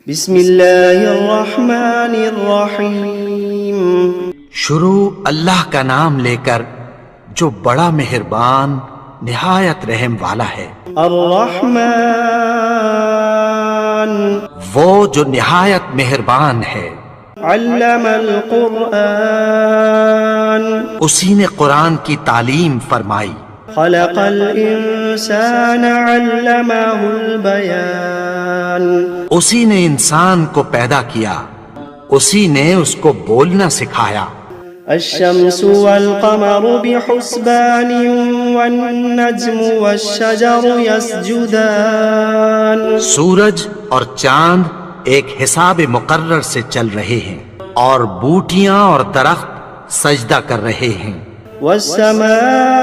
بسم اللہ الرحمن الرحیم۔ شروع اللہ کا نام لے کر جو بڑا مہربان نہایت رحم والا ہے۔ الرحمن وہ جو نہایت مہربان ہے۔ علم القرآن اسی نے قرآن کی تعلیم فرمائی۔ خلق الانسان علمہ البیان اسی نے انسان کو پیدا کیا، اسی نے اس کو بولنا سکھایا۔ الشمس والقمر بحسبان والنجم والشجر يسجدان سورج اور چاند ایک حساب مقرر سے چل رہے ہیں، اور بوٹیاں اور درخت سجدہ کر رہے ہیں۔ والسماء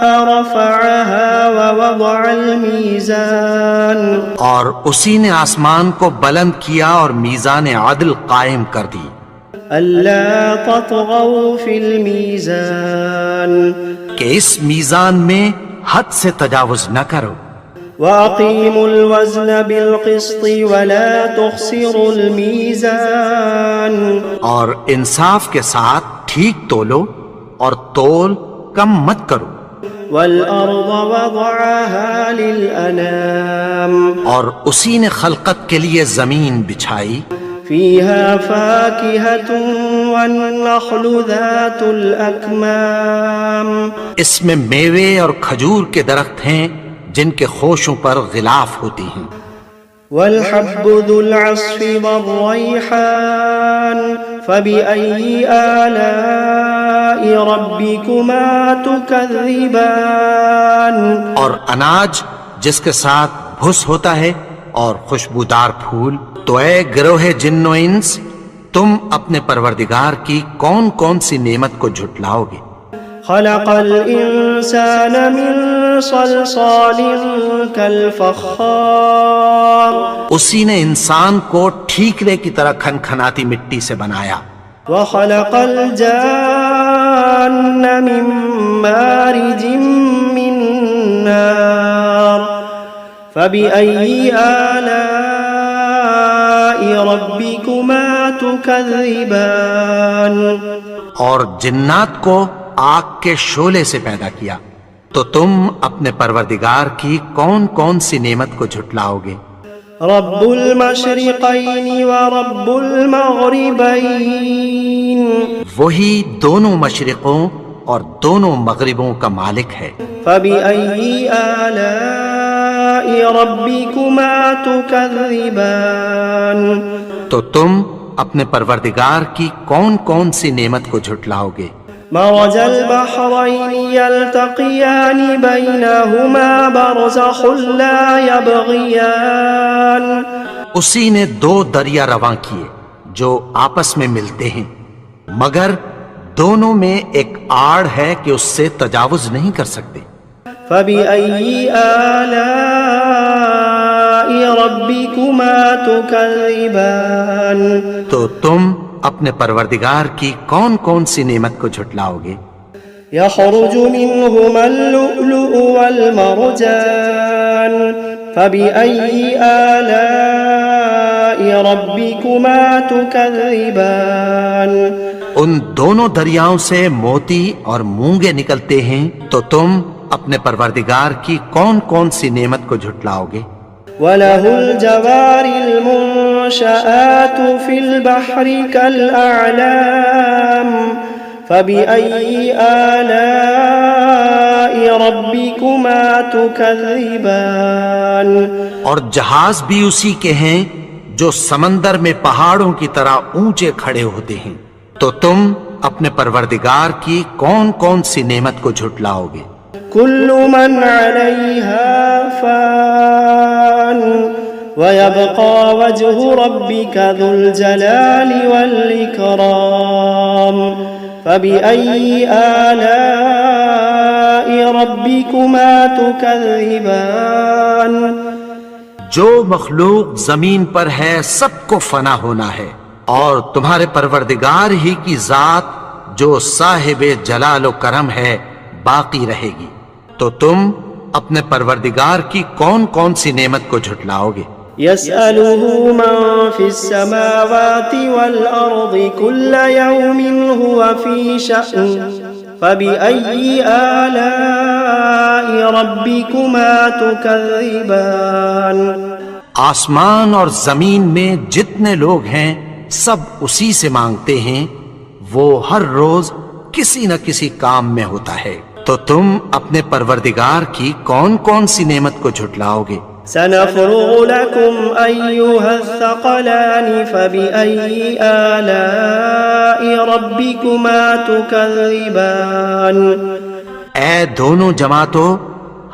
رفعها ووضع الميزان اور اسی نے آسمان کو بلند کیا اور میزان عدل قائم کر دی۔ ألا تطغوا في الميزان کہ اس میزان میں حد سے تجاوز نہ کرو۔ وأقيموا الوزن بالقسط ولا تخسروا الميزان اور انصاف کے ساتھ ٹھیک تولو اور تول کم مت کرو۔ والأرض وضعها للأنام اور اسی نے خلقت کے لیے زمین بچھائی، فيها فاكهة والنخل ذات الأكمام اس میں میوے اور کھجور کے درخت ہیں جن کے خوشوں پر غلاف ہوتی ہیں۔ والحب ذو العصف والريحان فبأي آلاء ربكما تكذبان اور اناج جس کے ساتھ بھس ہوتا ہے اور خوشبودار پھول، تو اے گروہ جن و انس، تم اپنے پروردگار کی کون کون سی نعمت کو جھٹلاؤ گے؟ خلق الإنسان من صلصال كالفخار اسی نے انسان کو ٹھیکرے کی طرح کھنکھناتی مٹی سے بنایا۔ وخلق الجان من مارج من نار فبأي آلاء ربكما تكذبان اور جنات کو آگ کے شعلے سے پیدا کیا، تو تم اپنے پروردگار کی کون کون سی نعمت کو جھٹلاؤ گے؟ رب المشرقین ورب المغربین وہی دونوں مشرقوں اور دونوں مغربوں کا مالک ہے۔ فبأي آلاء ربكما تكذبان تو تم اپنے پروردگار کی کون کون سی نعمت کو جھٹلاؤ گے؟ مرج البحرين يلتقيان بينهما برزخ لا يبغيان اسی نے دو دریا رواں کیے جو آپس میں ملتے ہیں، مگر دونوں میں ایک آڑ ہے کہ اس سے تجاوز نہیں کر سکتے۔ فبأي آلاء ربكما تكذبان تو تم اپنے پروردگار کی کون کون سی نعمت کو جھٹلاؤ گے؟ يخرج منهما اللؤلؤ والمرجان فبأي آلاء ربكما تكذبان ان دونوں دریاؤں سے موتی اور مونگے نکلتے ہیں، تو تم اپنے پروردگار کی کون کون سی نعمت کو جھٹلاؤ گے؟ وَلَهُ الْجَوَارِ الْمُنشَآتُ فِي الْبَحْرِ كَالْأَعْلَامِ فَبِأَيِّ آلَاءِ رَبِّكُمَا تُكَذِّبَانِ اور جہاز بھی اسی کے ہیں جو سمندر میں پہاڑوں کی طرح اونچے کھڑے ہوتے ہیں، تو تم اپنے پروردگار کی کون کون سی نعمت کو جھٹلاؤ گے؟ كل من عليها فان ويبقى وجه ربك ذو الجلال والإكرام فبأي آلاء ربكما تكذبان جو مخلوق زمین پر ہے سب کو فنا ہونا ہے، اور تمہارے پروردگار ہی کی ذات جو صاحب جلال و کرم ہے باقی رہے گی، تو تم اپنے پروردگار کی کون کون سی نعمت کو جھٹلاؤ گے؟ يسأله من في السماوات والأرض كل يوم هو في شأن فبأي آلاء ربكما تكذبان آسمان اور زمین میں جتنے لوگ ہیں سب اسی سے مانگتے ہیں، وہ ہر روز کسی نہ کسی کام میں ہوتا ہے، تو تم اپنے پروردگار کی کون کون سی نعمت کو جھٹلاؤ گے؟ سنفرغ لكم أيها الثقلان فبأي آلاء ربكما تكذبان اے دونوں جماعتوں،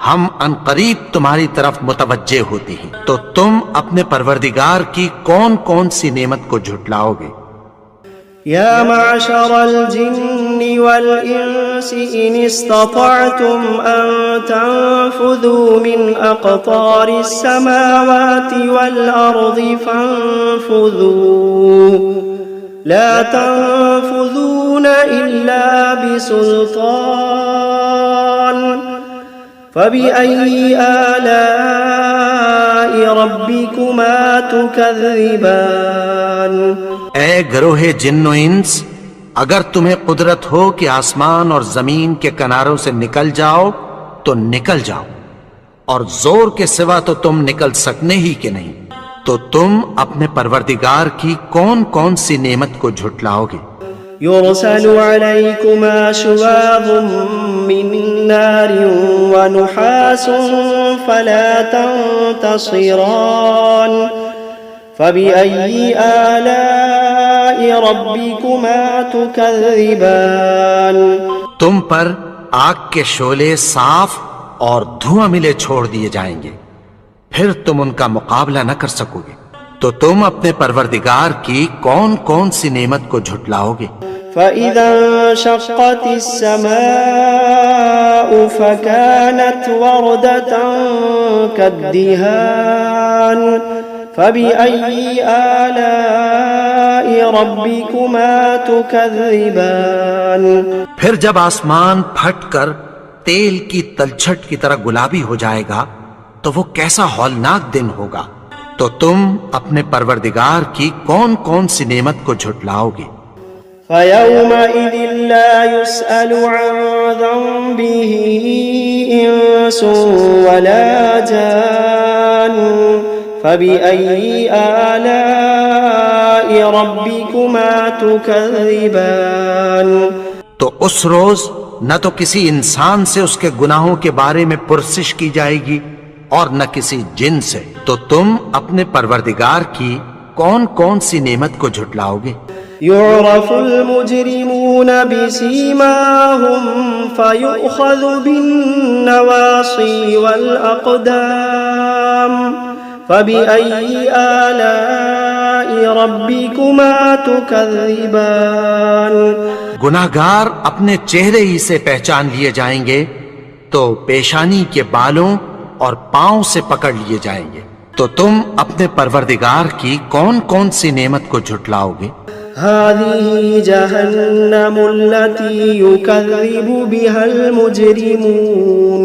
ہم عنقریب تمہاری طرف متوجہ ہوتے ہیں، تو تم اپنے پروردگار کی کون کون سی نعمت کو جھٹلاؤ گے؟ يا معشر الجن والإنس إن استطعتم أن تنفذوا من أقطار السماوات والأرض فانفذوا لا تنفذون إلا بسلطان فبأي آلاء ربكما تكذبان اے گروہ جن و انس، اگر تمہیں قدرت ہو کہ آسمان اور زمین کے کناروں سے نکل جاؤ تو نکل جاؤ، اور زور کے سوا تو تم نکل سکنے ہی کہ نہیں، تو تم اپنے پروردگار کی کون کون سی نعمت کو جھٹلاؤ گے؟ يرسل عليكما شواظ من نار ونحاس فلا تنتصران فبأي آلاء ربكما تكذبان تم پر آگ کے شعلے صاف اور دھواں ملے چھوڑ دیے جائیں گے، پھر تم ان کا مقابلہ نہ کر سکو گے، تو تم اپنے پروردگار کی کون کون سی نعمت کو جھٹلاؤ گے؟ فإذا انشقت السماء فكانت وردة كالدهان فبأي آلاء ربكما تكذبان پھر جب آسمان پھٹ کر تیل کی تلچھٹ کی طرح گلابی ہو جائے گا تو وہ کیسا ہولناک دن ہوگا، تو تم اپنے پروردگار کی کون کون سی نعمت کو جھٹلاؤ گے؟ فيومئذ لا يسأل عن ذنبه إنس ولا جان فبأي آلاء ربكما تكذبان تو اس روز نہ تو کسی انسان سے اس کے گناہوں کے بارے میں پرسش کی جائے گی اور نہ کسی جن سے، تو تم اپنے پروردگار کی کون کون سی نعمت کو جھٹلاؤ گے؟ يعرف المجرمون بسيماهم فيؤخذ بالنواصي والأقدام فبأي آلاء ربكما تكذبان گناہگار اپنے چہرے ہی سے پہچان لیے جائیں گے تو پیشانی کے بالوں اور پاؤں سے پکڑ لیے جائیں گے، تو تم اپنے پروردگار کی کون کون سی نعمت کو جھٹلاؤ گے؟ هذه جهنم التي يكذب بها المجرمون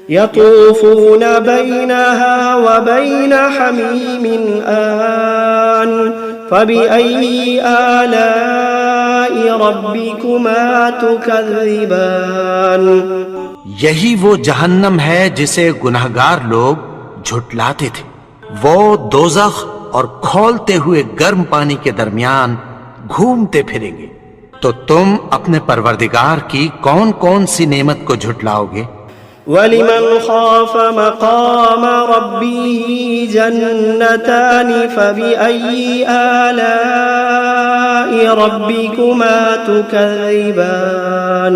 يطوفون بينها وبين حميم آن فبأي آلاء ربكما تكذبان یہی وہ جہنم ہے جسے گناہگار لوگ جھٹلاتے تھے، وہ دوزخ اور کھولتے ہوئے گرم پانی کے درمیان گھومتے پھریں گے، تو تم اپنے پروردگار کی کون کون سی نعمت کو جھٹلاؤ گے؟ وَلِمَنْ خَافَ مَقَامَ رَبِّهِ جَنَّتَانِ فَبِأَيِّ آلَاءِ رَبِّكُمَا تُكَذِّبَانِ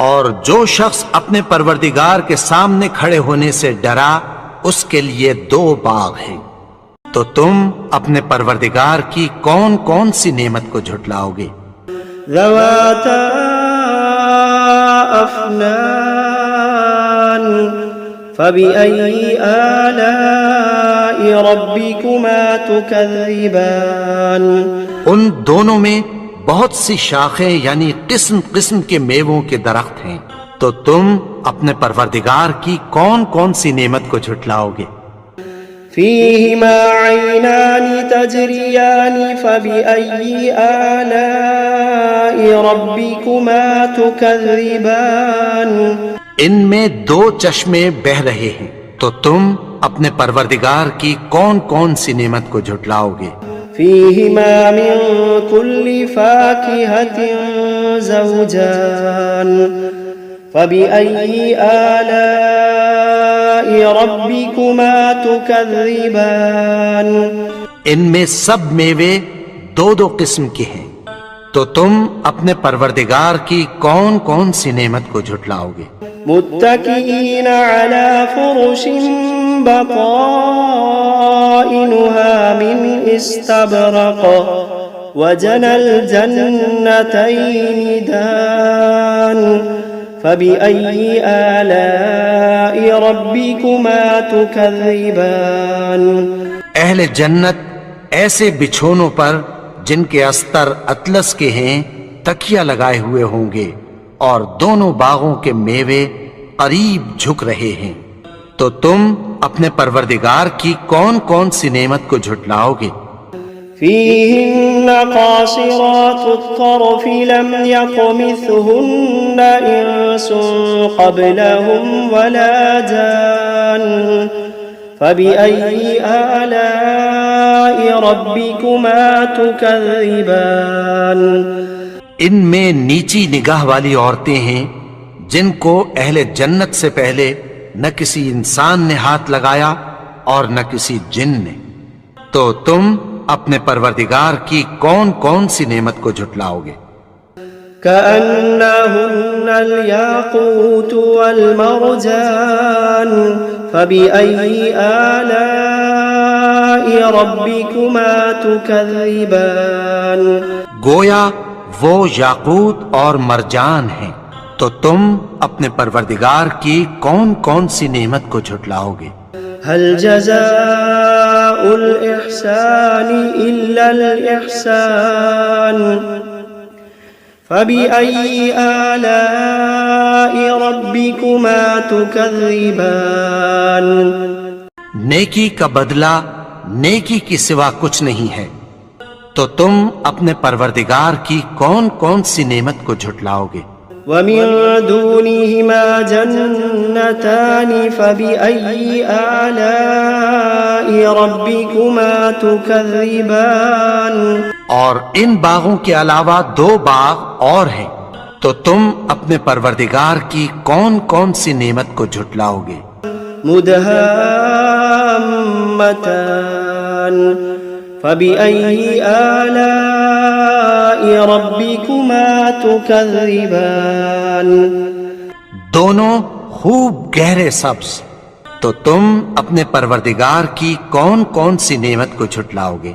اور جو شخص اپنے پروردگار کے سامنے کھڑے ہونے سے ڈرا، اس کے لیے دو باغ ہیں، تو تم اپنے پروردگار کی کون کون سی نعمت کو جھٹلاؤ گے؟ ذواتا افنان فبأي آلاء ربكما تكذبان ان دونوں میں بہت سی شاخیں یعنی قسم قسم کے میووں کے درخت ہیں، تو تم اپنے پروردگار کی کون کون سی نعمت کو جھٹلاؤ گے؟ فيهما عينان تجريان فبأي آلاء ربكما تكذبان ان میں دو چشمے بہ رہے ہیں، تو تم اپنے پروردگار کی کون کون سی نعمت کو جھٹلاؤ گے؟ فيهما من كل فاكهة زوجان فبأي آلاء ربكما تكذبان ان میں سب میوے دو دو قسم کے ہیں، تو تم اپنے پروردگار کی کون کون سی نعمت کو جھٹلاؤ گے؟ متكئين على فرش بطائنها من استبرق وجنى الجنتين دان فبأي آلاء ربكما تكذبان اہل جنت ایسے بچھونوں پر جن کے استر اطلس کے ہیں تکیہ لگائے ہوئے ہوں گے، اور دونوں باغوں کے میوے قریب جھک رہے ہیں، تو تم اپنے پروردگار کی کون کون سی نعمت کو جھٹلاؤ گے؟ فيهن قاصرات الطرف لم يطمثهن إنس قبلهم ولا جان فبأي آلاء ربكما تكذبان ان میں نیچی نگاہ والی عورتیں ہیں جن کو اہل جنت سے پہلے نہ کسی انسان نے ہاتھ لگایا اور نہ کسی جن نے، تو تم اپنے پروردگار کی کون کون سی نعمت کو جھٹلاؤ گے؟ كأنهن الياقوت والمرجان فبأي آلاء ربكما تكذبان گویا وہ یاقوت اور مرجان ہیں، تو تم اپنے پروردگار کی کون کون سی نعمت کو جھٹلاؤ گے؟ هل جزاء الإحسان إلا الإحسان فبأي آلاء ربكما تكذبان نیکی کا بدلہ نیکی کی سوا کچھ نہیں ہے، تو تم اپنے پروردگار کی کون کون سی نعمت کو جھٹلاؤ گے؟ ومن دونهما جنتان فبأي آلاء ربكما تكذبان اور ان باغوں کے علاوہ دو باغ اور ہیں، تو تم اپنے پروردگار کی کون کون سی نعمت کو جھٹلاؤ گے؟ مدهامتان فبأي آلاء ربكما تكذبان دونوں خوب گہرے سبز، تو تم اپنے پروردگار کی کون کون سی نعمت کو جھٹلاؤ گے؟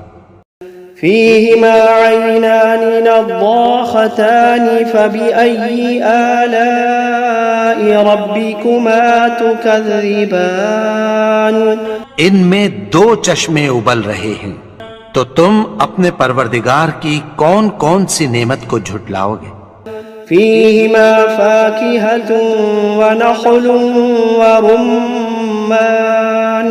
فيهما عينان نضاختان فبأي آلاء ربكما تكذبان ان میں دو چشمے ابل رہے ہیں، تو تم اپنے پروردگار کی کون کون سی نعمت کو جھٹلاؤ گے؟ فيهما فاكهة ونخل ورمان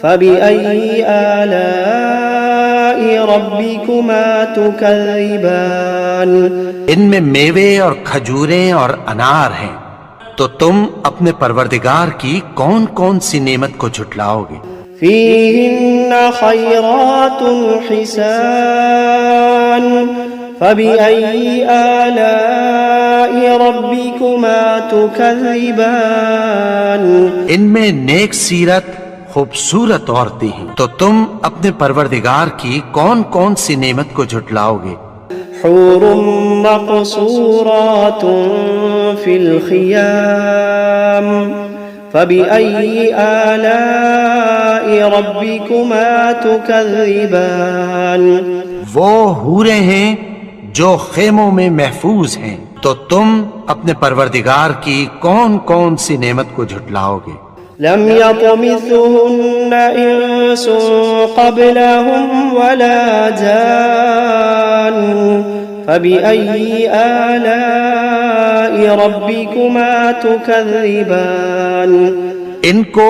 فبأي آلاء ربكما تكذبان ان میں میوے اور کھجوریں اور انار ہیں، تو تم اپنے پروردگار کی کون کون سی نعمت کو جھٹلاؤ گے؟ فيهن خيرات حسان فبأي آلاء ربكما تكذبان ان میں نیک سیرت خوبصورت عورتیں ہیں، تو تم اپنے پروردگار کی کون کون سی نعمت کو جھٹلاؤ گے؟ حور مقصورات في الخيام فبأي آلاء ربكما تكذبان وہ حوریں ہیں جو خیموں میں محفوظ ہیں، تو تم اپنے پروردگار کی کون کون سی نعمت کو جھٹلاؤ گے؟ لم يطمثهن إنس قبلهم ولا جان فبأي آلاء ربكما تكذبان ان کو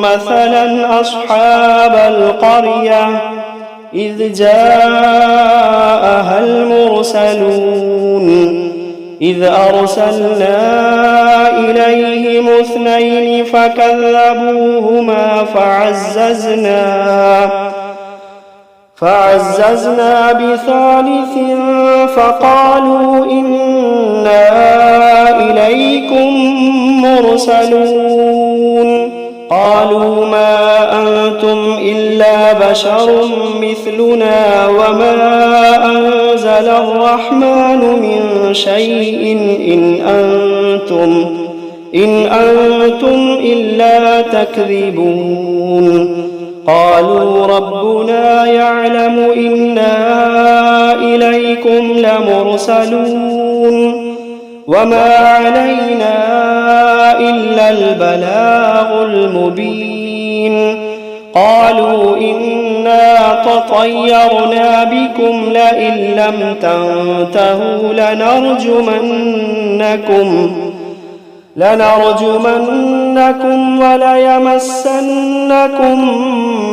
مثلا أصحاب القرية إذ جاءها المرسلون إذ أرسلنا إليهم اثنين فكذبوهما فعززنا بثالث فقالوا إنا إليكم مرسلون. قالوا ما أنتم إلا بشر مثلنا وما أنزل الرحمن من شيء إن أنتم إلا تكذبون. قالوا ربنا يعلم إنا إليكم لمرسلون وما علينا إلا البلاغ المبين. قالوا إنا تطيرنا بكم لئن لم تنتهوا لنرجمنكم وليمسنكم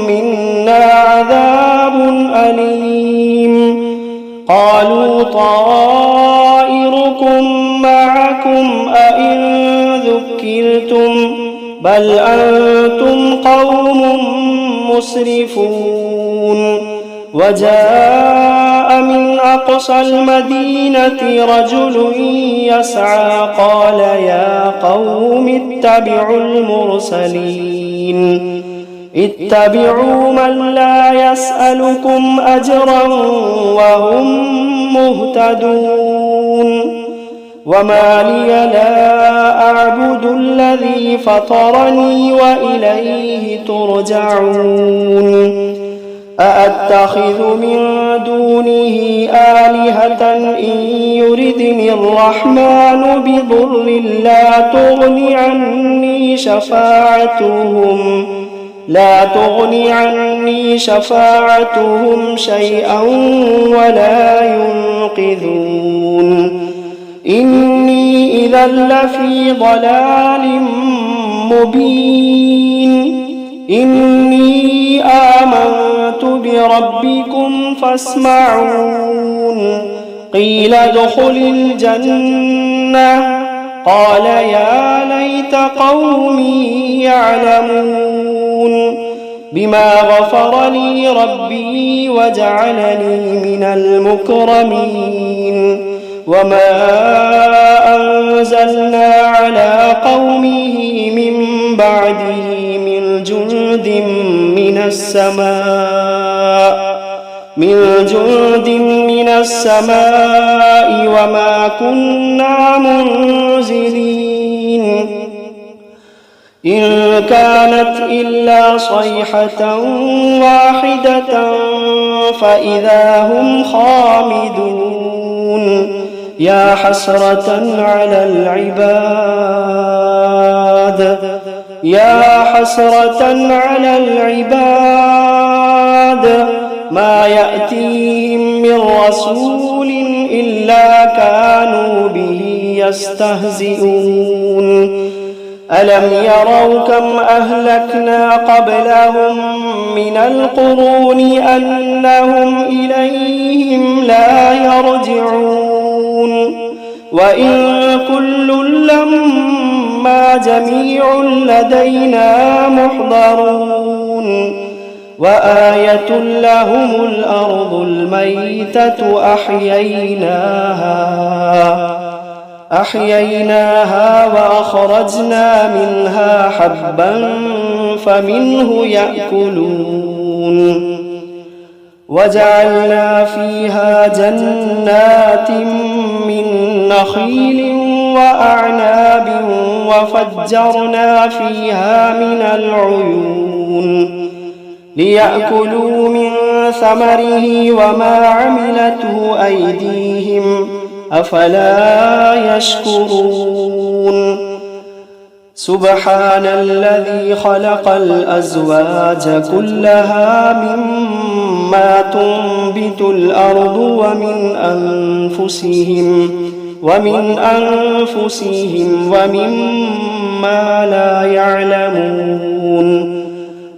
منا عذاب أليم. قالوا طائركم معكم أئن ذكرتم بل أنتم قوم مسرفون. وجاء من أقصى المدينة رجل يسعى قال يا قوم اتبعوا المرسلين اتبعوا من لا يسألكم أجرا وهم مهتدون. وما لي لا أعبد الذي فطرني وإليه ترجعون. أأتخذ من دونه آلهة إن يردني الرحمن بضر لا تغن عني شفاعتهم شيئا ولا ينقذون إني إذا لفي ضلال مبين إني آمنت بربكم فاسمعون قيل ادخل الجنة قال يا ليت قومي يعلمون بما غفر لي ربي وجعلني من المكرمين وما أنزلنا على قومه من بعده من جند من السماء وما كنا منزلين إن كانت إلا صيحة واحدة فإذا هم خامدون يا حسرة على العباد ما يأتيهم من رسول إلا كانوا به يستهزئون ألم يروا كم أهلكنا قبلهم من القرون أنهم إليهم لا يرجعون وإن كل لما جميع لدينا محضرون وآية لهم الأرض الميتة أحييناها وأخرجنا منها حبا فمنه يأكلون وجعلنا فيها جنات من نخيل وأعناب وفجرنا فيها من العيون ليأكلوا من ثمره وما عملته أيديهم أفلا يشكرون سبحان الذي خلق الأزواج كلها مما تنبت الأرض ومن أنفسهم ومما لا يعلمون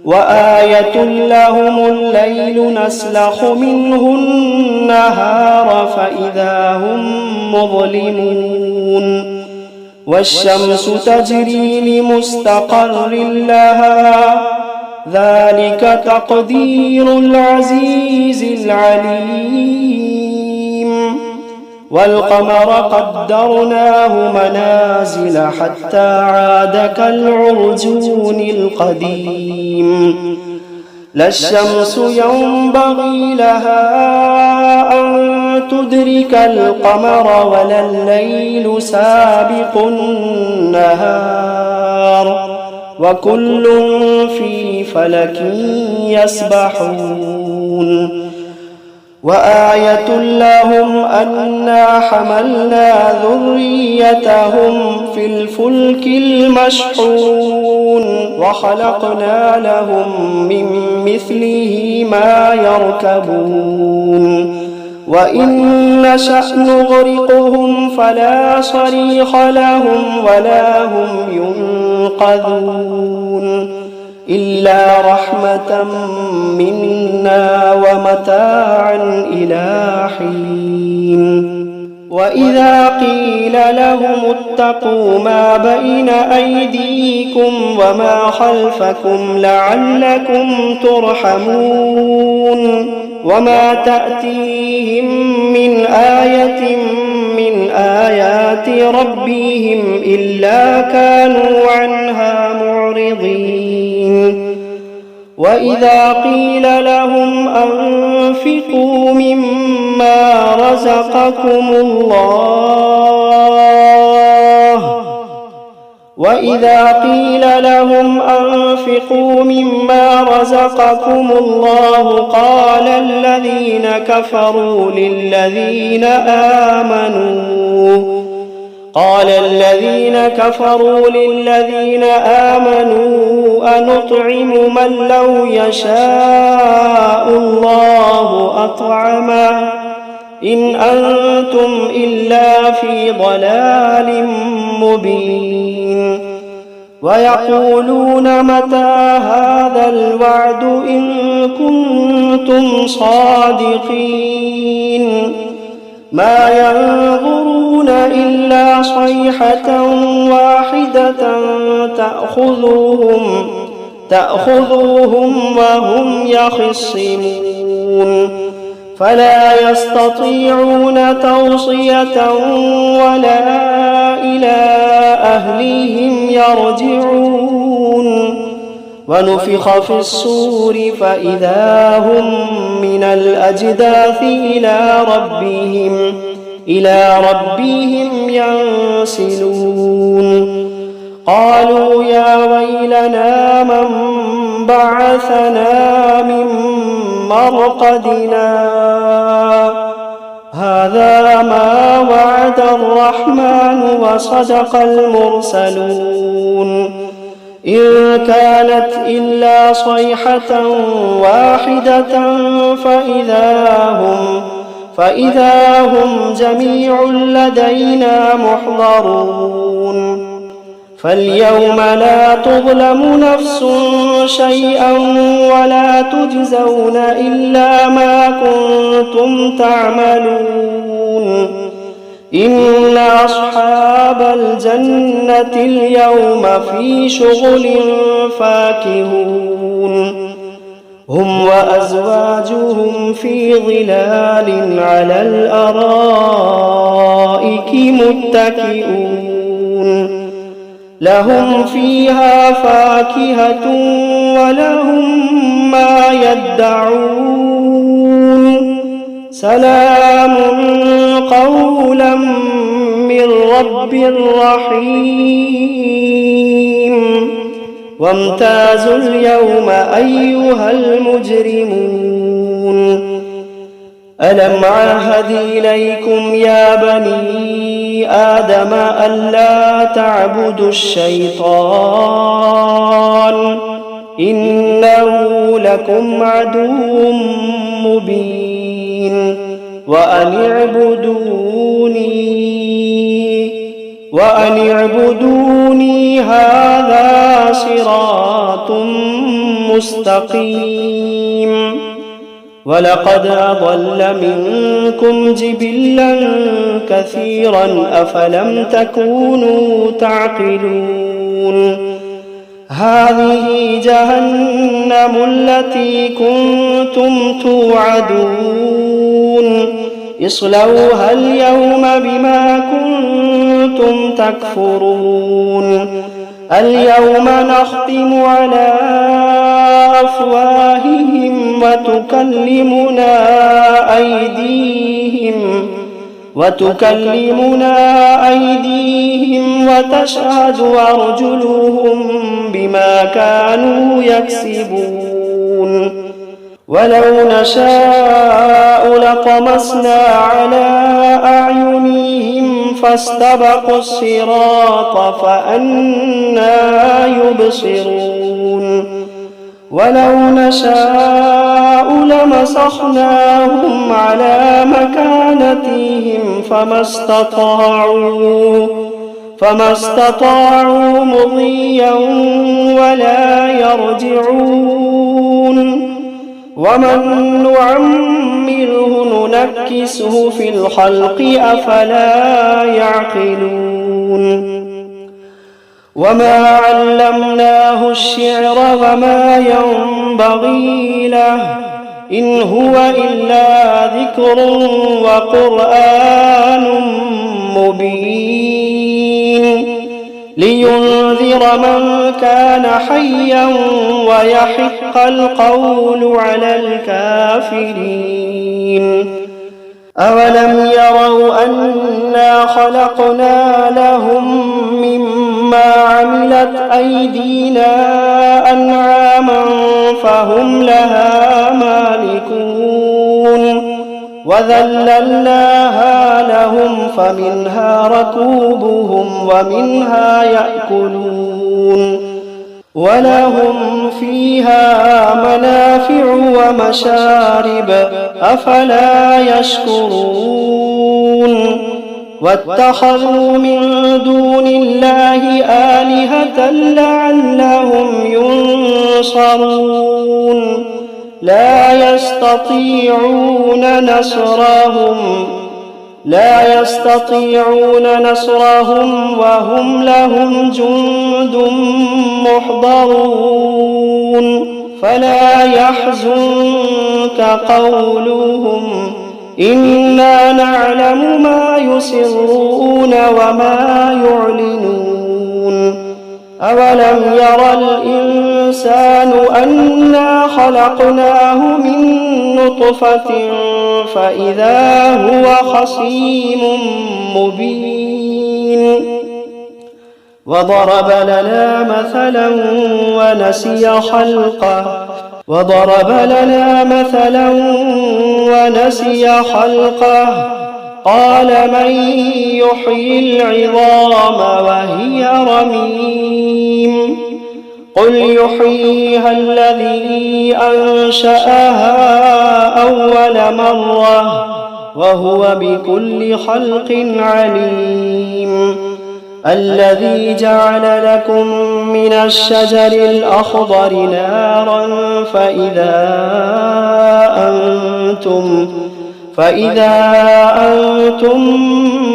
وآية لهم الليل نسلخ منه النهار فإذا هم مظلمون والشمس تجري لمستقر لها ذلك تقدير العزيز العليم والقمر قدرناه منازل حتى عاد كالعرجون القديم لا الشمس ينبغي لها أن تدرك القمر ولا الليل سابق النهار وكل في فلك يسبحون وآية لهم أنا حملنا ذريتهم في الفلك المشحون وخلقنا لهم من مثله ما يركبون وإن نشأ نغرقهم فلا صريخ لهم ولا هم ينقذون إلا رحمة منا ومتاعا إلى حين وإذا قيل لهم اتقوا ما بين أيديكم وما خلفكم لعلكم ترحمون وما تأتيهم من آية من آيات ربهم إلا كانوا عنها معرضين وإذا قيل لهم أنفقوا مما رزقكم الله وإذا قيل لهم أنفقوا مما رزقكم الله قال الذين كفروا للذين آمنوا أنطعم من لو يشاء الله أطعمه إن أنتم إلا في ضلال مبين ويقولون متى هذا الوعد إن كنتم صادقين ما ينظرون إلا صيحة واحدة تأخذوهم وهم يخصمون فلا يستطيعون توصية ولا إلى أهليهم يرجعون ونفخ في الصور فإذا هم من الأجداث إلى ربهم ينسلون قالوا يا ويلنا من بعثنا من مرقدنا هذا ما وعد الرحمن وصدق المرسلون إن كانت إلا صيحة واحدة فإذا هم جميع لدينا محضرون فاليوم لا تظلم نفس شيئا ولا تجزون إلا ما كنتم تعملون إن أصحاب الجنة اليوم في شغل فاكهون هم وأزواجهم في ظلال على الأرائك متكئون لهم فيها فاكهة ولهم ما يدعون سلام قولا من رب رحيم وامتازوا اليوم أيها المجرمون ألم عهد إليكم يا بني آدم ألا تعبدوا الشيطان إنه لكم عدو مبين وأن اعبدوني هذا صراط مستقيم ولقد أضل منكم جبلا كثيرا أفلم تكونوا تعقلون هذه جهنم التي كنتم توعدون اصلوها اليوم بما كنتم تكفرون اليوم نختم على أفواههم وتكلمنا أيديهم وتشهد أرجلهم بما كانوا يكسبون ولو نشاء لطمسنا على أعينهم فاستبقوا الصراط فأنى يبصرون ولو نشاء لمسخناهم على مكانتهم فما استطاعوا مضيا ولا يرجعون ومن نعمره ننكسه في الخلق أفلا يعقلون وما علمناه الشعر وما ينبغي له إن هو إلا ذكر وقرآن مبين لينذر من كان حيا ويحق القول على الكافرين أولم يروا أنا خلقنا لهم مما مما عملت أيدينا أنعاما فهم لها مالكون وذللناها لهم فمنها ركوبهم ومنها يأكلون ولهم فيها منافع ومشارب أفلا يشكرون واتخذوا من دون الله آلهة لعلهم ينصرون لا يستطيعون نصرهم وهم لهم جند محضرون فلا يحزنك قولهم إنا نعلم ما يسرون وما يعلنون أولم ير الإنسان أنا خلقناه من نطفة فإذا هو خصيم مبين وضرب لنا مثلا ونسي خلقه قال من يحيي العظام وهي رميم قل يحييها الذي أنشأها أول مرة وهو بكل خلق عليم الذي جعل لكم من الشجر الأخضر نارا فإذا أنتم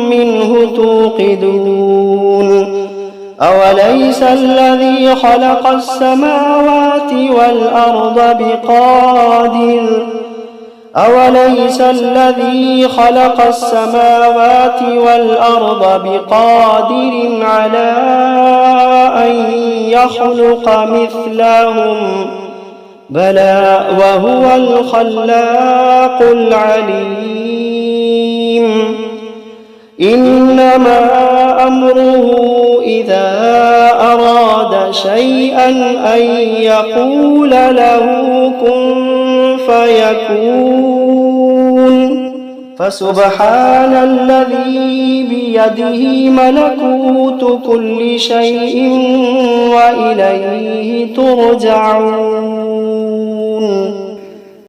منه توقدون أوليس الذي خلق السماوات والأرض بقادر على أن يخلق مثلهم بلى وهو الخلاق العليم إنما أمره إذا أراد شيئا أن يقول له كن فيكون فسبحان الذي بيده ملكوت كل شيء وإليه ترجعون